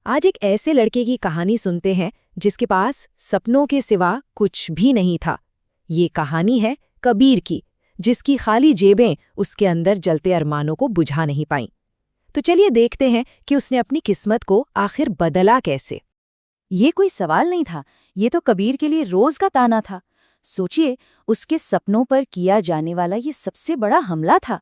आज एक ऐसे लड़के की कहानी सुनते हैं जिसके पास सपनों के सिवा कुछ भी नहीं था। ये कहानी है कबीर की, जिसकी खाली जेबें उसके अंदर जलते अरमानों को बुझा नहीं पाईं। तो चलिए देखते हैं कि उसने अपनी किस्मत को आखिर बदला कैसे। ये कोई सवाल नहीं था, ये तो कबीर के लिए रोज का ताना था। सोचिए, उसके सपनों पर किया जाने वाला ये सबसे बड़ा हमला था।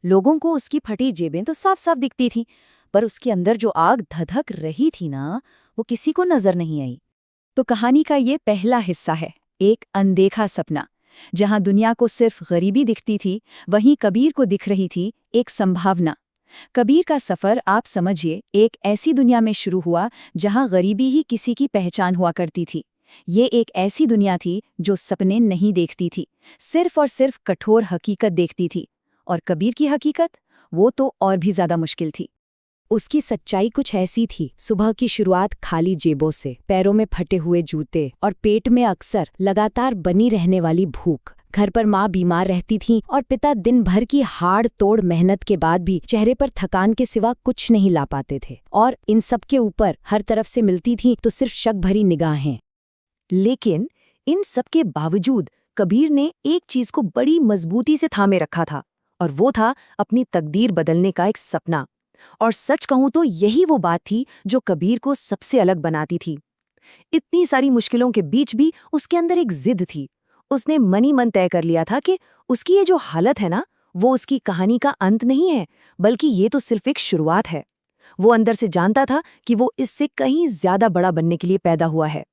लोगों को उसकी फटी जेबें तो साफ साफ दिखती थीं, पर उसके अंदर जो आग धधक रही थी ना, वो किसी को नजर नहीं आई। तो कहानी का ये पहला हिस्सा है, एक अनदेखा सपना। जहां दुनिया को सिर्फ गरीबी दिखती थी, वहीं कबीर को दिख रही थी एक संभावना। कबीर का सफर आप समझिए एक ऐसी दुनिया में शुरू हुआ जहां गरीबी ही किसी की पहचान हुआ करती थी। ये एक ऐसी दुनिया थी जो सपने नहीं देखती थी, सिर्फ और सिर्फ कठोर हकीकत देखती थी। और कबीर की हकीकत, वो तो और भी ज्यादा मुश्किल थी। उसकी सच्चाई कुछ ऐसी थी। सुबह की शुरुआत खाली जेबों से, पैरों में फटे हुए जूते और पेट में अक्सर लगातार बनी रहने वाली भूख। घर पर माँ बीमार रहती थीं और पिता दिन भर की हाड़ तोड़ मेहनत के बाद भी चेहरे पर थकान के सिवा कुछ नहीं ला पाते थे। और इन सब के ऊपर हर तरफ से मिलती थीं तो सिर्फ शक भरी निगाहें। लेकिन इन सब के बावजूद कबीर ने एक चीज को बड़ी मजबूती से थामे रखा था, और वो था अपनी तकदीर बदलने का एक सपना। और सच कहूं तो यही वो बात थी जो कबीर को सबसे अलग बनाती थी। इतनी सारी मुश्किलों के बीच भी उसके अंदर एक जिद थी। उसने मनी मन तय कर लिया था कि उसकी ये जो हालत है ना, वो उसकी कहानी का अंत नहीं है, बल्कि ये तो सिर्फ एक शुरुआत है। वो अंदर से जानता था कि वो इससे कहीं ज्यादा बड़ा बनने के लिए पैदा हुआ है।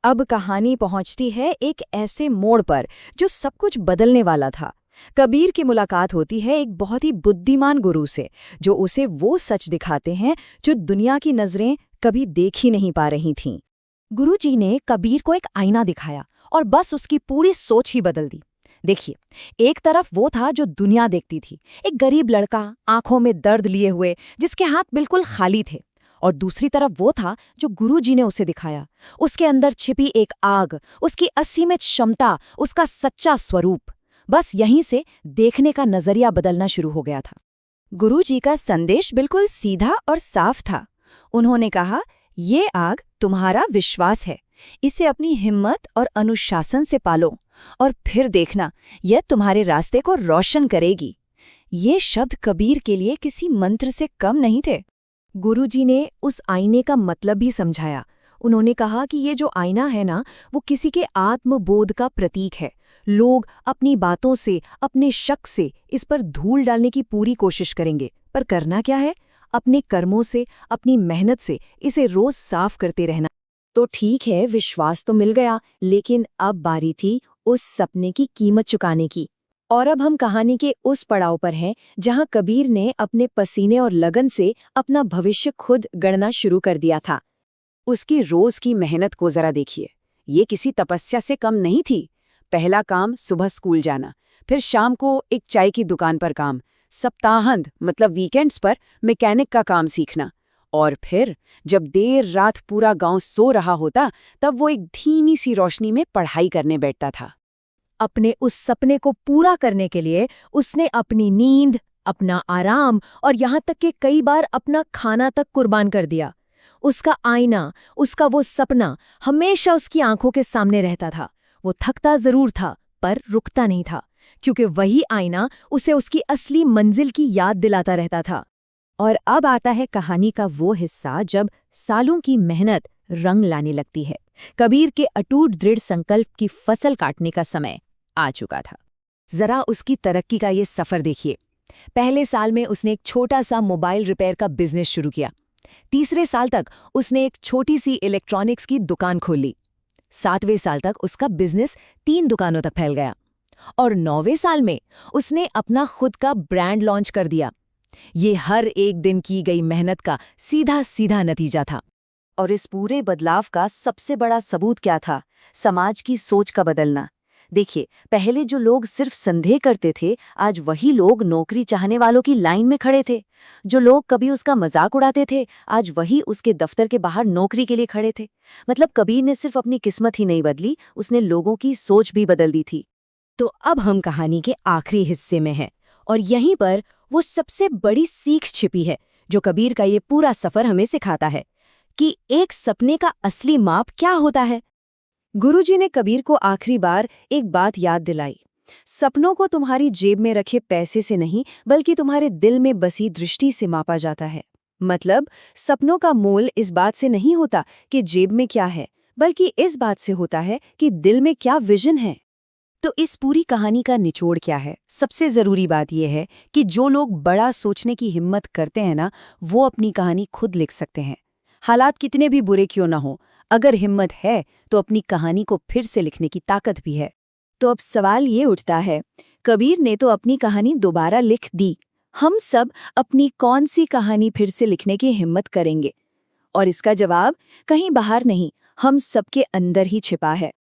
अब कहानी पहुंचती है एक ऐसे मोड़ पर जो सब कुछ बदलने वाला था। कबीर की मुलाकात होती है एक बहुत ही बुद्धिमान गुरु से, जो उसे वो सच दिखाते हैं जो दुनिया की नजरें कभी देख ही नहीं पा रही थीं। गुरुजी ने कबीर को एक आईना दिखाया और बस उसकी पूरी सोच ही बदल दी। देखिए, एक तरफ वो था जो दुनिया देखती थी, एक गरीब लड़का आंखों में दर्द लिए हुए, जिसके हाथ बिल्कुल खाली थे। और दूसरी तरफ वो था जो गुरुजी ने उसे दिखाया, उसके अंदर छिपी एक आग, उसकी असीमित क्षमता, उसका सच्चा स्वरूप। बस यहीं से देखने का नजरिया बदलना शुरू हो गया था। गुरुजी का संदेश बिल्कुल सीधा और साफ था। उन्होंने कहा, ये आग तुम्हारा विश्वास है, इसे अपनी हिम्मत और अनुशासन से पालो, और फिर देखना यह तुम्हारे रास्ते को रोशन करेगी। ये शब्द कबीर के लिए किसी मंत्र से कम नहीं थे। गुरुजी ने उस आईने का मतलब भी समझाया। उन्होंने कहा कि ये जो आईना है ना, वो किसी के आत्मबोध का प्रतीक है। लोग अपनी बातों से, अपने शक से इस पर धूल डालने की पूरी कोशिश करेंगे, पर करना क्या है? अपने कर्मों से, अपनी मेहनत से इसे रोज साफ करते रहना। तो ठीक है, विश्वास तो मिल गया, लेकिन अब बारी थी उस सपने की कीमत चुकाने की। और अब हम कहानी के उस पड़ाव पर हैं जहां कबीर ने अपने पसीने और लगन से अपना भविष्य खुद गढ़ना शुरू कर दिया था। उसकी रोज की मेहनत को जरा देखिए, ये किसी तपस्या से कम नहीं थी। पहला काम सुबह स्कूल जाना, फिर शाम को एक चाय की दुकान पर काम, सप्ताहांत मतलब वीकेंड्स पर मैकेनिक का काम सीखना, और फिर जब देर रात पूरा गांव सो रहा होता, तब वो एक धीमी सी रोशनी में पढ़ाई करने बैठता था। अपने उस सपने को पूरा करने के लिए उसने अपनी नींद, अपना आराम और यहाँ तक कि कई बार अपना खाना तक कुर्बान कर दिया। उसका आईना, उसका वो सपना हमेशा उसकी आंखों के सामने रहता था। वो थकता जरूर था, पर रुकता नहीं था, क्योंकि वही आईना उसे उसकी असली मंजिल की याद दिलाता रहता था। और अब आता है कहानी का वो हिस्सा जब सालों की मेहनत रंग लाने लगती है। कबीर के अटूट दृढ़ संकल्प की फसल काटने का समय आ चुका था। जरा उसकी तरक्की का ये सफर देखिए। पहले साल में उसने एक छोटा सा मोबाइल रिपेयर का बिजनेस शुरू किया। तीसरे साल तक उसने एक छोटी सी इलेक्ट्रॉनिक्स की दुकान खोल ली। 7वें साल तक उसका बिजनेस 3 दुकानों तक फैल गया। और 9वें साल में उसने अपना खुद का ब्रांड लॉन्च कर दिया। ये हर एक दिन की गई मेहनत का सीधा सीधा नतीजा था। और इस पूरे बदलाव का सबसे बड़ा सबूत क्या था? समाज की सोच का बदलना। देखिए, पहले जो लोग सिर्फ संदेह करते थे, आज वही लोग नौकरी चाहने वालों की लाइन में खड़े थे। जो लोग कभी उसका मजाक उड़ाते थे, आज वही उसके दफ्तर के बाहर नौकरी के लिए खड़े थे। मतलब कबीर ने सिर्फ अपनी किस्मत ही नहीं बदली, उसने लोगों की सोच भी बदल दी थी। तो अब हम कहानी के आखिरी हिस्से में हैं, और यहीं पर वो सबसे बड़ी सीख छिपी है जो कबीर का ये पूरा सफर हमें सिखाता है कि एक सपने का असली माप क्या होता है। गुरुजी ने कबीर को आखिरी बार एक बात याद दिलाई। सपनों को तुम्हारी जेब में रखे पैसे से नहीं, बल्कि तुम्हारे दिल में बसी दृष्टि से मापा जाता है। मतलब सपनों का मोल इस बात से नहीं होता कि जेब में क्या है, बल्कि इस बात से होता है कि दिल में क्या विजन है। तो इस पूरी कहानी का निचोड़ क्या है? सबसे जरूरी बात यह है कि जो लोग बड़ा सोचने की हिम्मत करते हैं ना, वो अपनी कहानी खुद लिख सकते हैं। हालात कितने भी बुरे क्यों ना हो, अगर हिम्मत है तो अपनी कहानी को फिर से लिखने की ताकत भी है। तो अब सवाल ये उठता है, कबीर ने तो अपनी कहानी दोबारा लिख दी, हम सब अपनी कौन सी कहानी फिर से लिखने की हिम्मत करेंगे? और इसका जवाब कहीं बाहर नहीं, हम सबके अंदर ही छिपा है।